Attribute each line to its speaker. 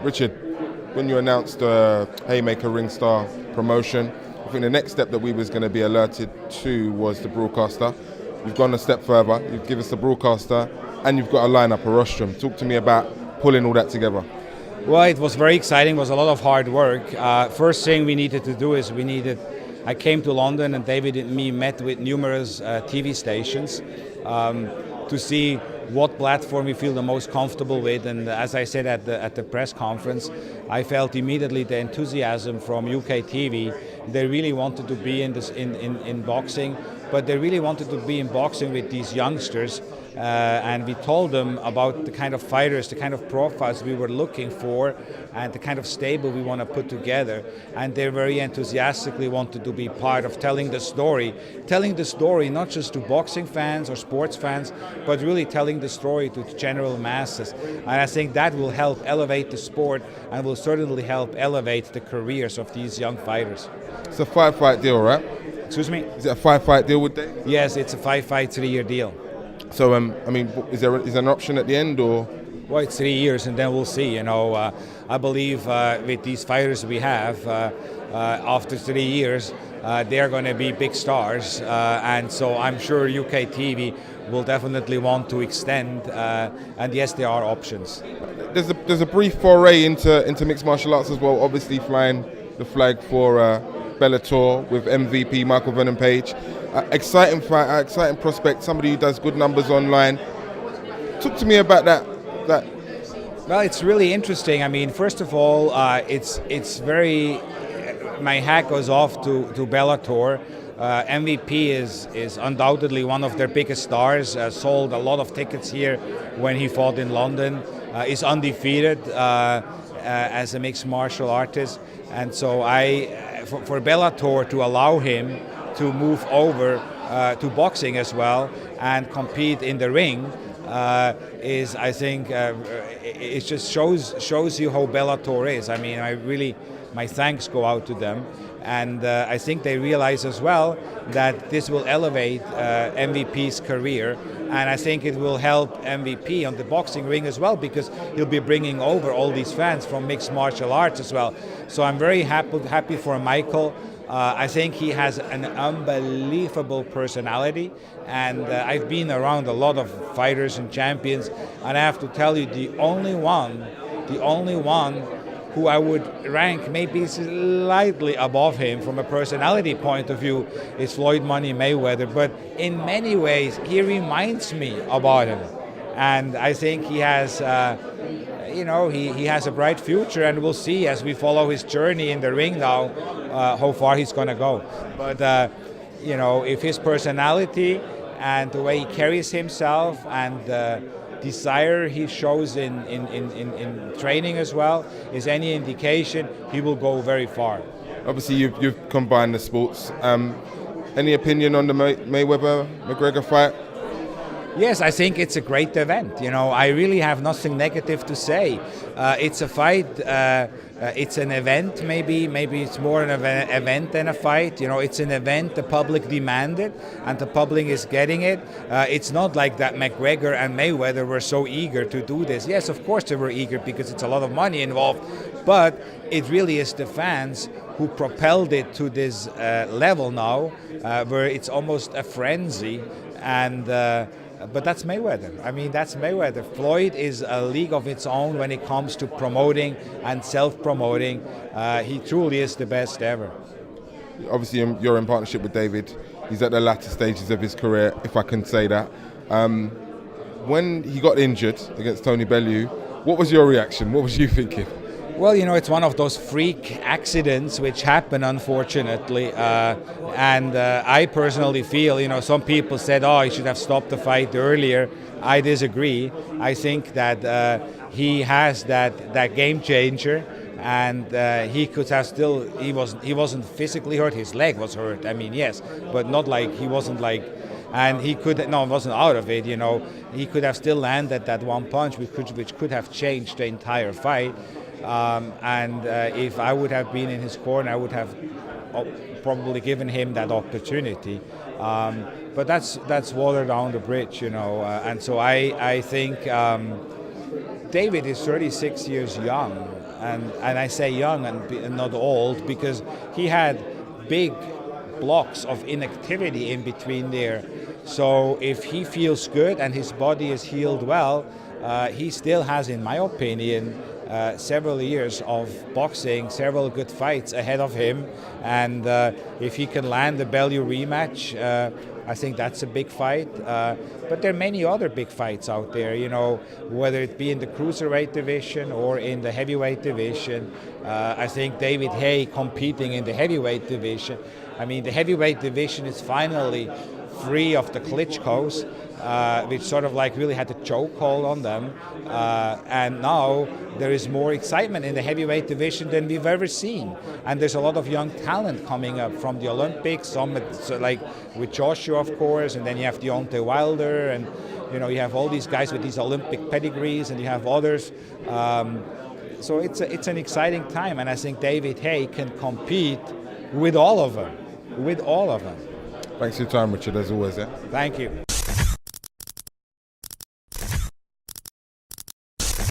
Speaker 1: Richard, when you announced the Hayemaker Ring Star promotion, I think the next step that we was going to be alerted to was the broadcaster. You've gone a step further. You've given us the broadcaster, and you've got a lineup, a rostrum. Talk to me about pulling all that together.
Speaker 2: Well, it was very exciting. It was a lot of hard work. First thing we needed to do is I came to London, and David and me met with numerous TV stations to see what platform we feel the most comfortable with. And as I said at the press conference, I felt immediately the enthusiasm from UK TV. They really wanted to be in boxing, but they really wanted to be in boxing with these youngsters. And we told them about the kind of fighters, the kind of profiles we were looking for, and the kind of stable we want to put together. And they very enthusiastically wanted to be part of telling the story not just to boxing fans or sports fans, but really telling the story to the general masses. And I think that will help elevate the sport and will certainly help elevate the careers of these young fighters.
Speaker 1: It's a 5-fight deal, right?
Speaker 2: Excuse me?
Speaker 1: Is it a 5-fight deal with Dave?
Speaker 2: Yes, it's a 5-fight, 3-year deal.
Speaker 1: So, I mean, is there an option at the end, or?
Speaker 2: Well, it's 3 years, and then we'll see. You know, I believe with these fighters we have, after 3 years, they're going to be big stars, and so I'm sure UK TV will definitely want to extend. And yes, there are options.
Speaker 1: There's a brief foray into mixed martial arts as well. Obviously, flying the flag for Bellator with MVP Michael Venom Page. Exciting fight, exciting prospect, somebody who does good numbers online. Talk to me about that.
Speaker 2: Well, it's really interesting. I mean, first of all, it's very. My hat goes off to Bellator. MVP is undoubtedly one of their biggest stars. Sold a lot of tickets here when he fought in London. Is undefeated as a mixed martial artist, and so for Bellator to allow him to move over to boxing as well and compete in the ring is, I think, it just shows you how Bellator is. I mean, my thanks go out to them, and I think they realize as well that this will elevate MVP's career, and I think it will help MVP on the boxing ring as well, because he'll be bringing over all these fans from mixed martial arts as well. So I'm very happy for Michael. I think he has an unbelievable personality, and I've been around a lot of fighters and champions, and I have to tell you, the only one who I would rank maybe slightly above him from a personality point of view is Floyd Mayweather, but in many ways he reminds me about him, and I think he has he has a bright future, and we'll see as we follow his journey in the ring now how far he's going to go. But if his personality and the way he carries himself and desire he shows in training as well is any indication, he will go very far.
Speaker 1: Obviously, you've combined the sports. Any opinion on the Mayweather-McGregor fight?
Speaker 2: Yes, I think it's a great event. I really have nothing negative to say. It's a fight. It's an event. Maybe it's more an event than a fight. It's an event the public demanded, and the public is getting it. It's not like that McGregor and Mayweather were so eager to do this. Yes, of course they were eager because it's a lot of money involved, but it really is the fans who propelled it to this level now, where it's almost a frenzy. But that's Mayweather. I mean, that's Mayweather. Floyd is a league of its own when it comes to promoting and self-promoting. He truly is the best ever.
Speaker 1: Obviously, you're in partnership with David. He's at the latter stages of his career, if I can say that. When he got injured against Tony Bellew, what was your reaction? What was you thinking?
Speaker 2: Well, it's one of those freak accidents which happen, unfortunately. And I personally feel, some people said, he should have stopped the fight earlier. I disagree. I think that he has that game changer, and he could have still. He wasn't physically hurt. His leg was hurt. I mean, yes, but not like he wasn't like. And he wasn't out of it. He could have still landed that one punch, which could have changed the entire fight. And if I would have been in his corner, I would have probably given him that opportunity. But that's water down the bridge, And so I think David is 36 years young. and I say young and not old because he had big blocks of inactivity in between there. So if he feels good and his body is healed well, he still has, in my opinion, several years of boxing, several good fights ahead of him, and if he can land the Bellew rematch, I think that's a big fight. But there are many other big fights out there, you know, whether it be in the cruiserweight division or in the heavyweight division. I think David Haye competing in the heavyweight division. I mean, the heavyweight division is finally free of the Klitschko's, which sort of like really had a chokehold on them. And now there is more excitement in the heavyweight division than we've ever seen. And there's a lot of young talent coming up from the Olympics, some like with Joshua, of course, and then you have Deontay Wilder, and you know, you have all these guys with these Olympic pedigrees, and you have others. So it's an exciting time, and I think David Haye can compete with all of them. Thanks
Speaker 1: for your time, Richard, as always.
Speaker 2: Thank you.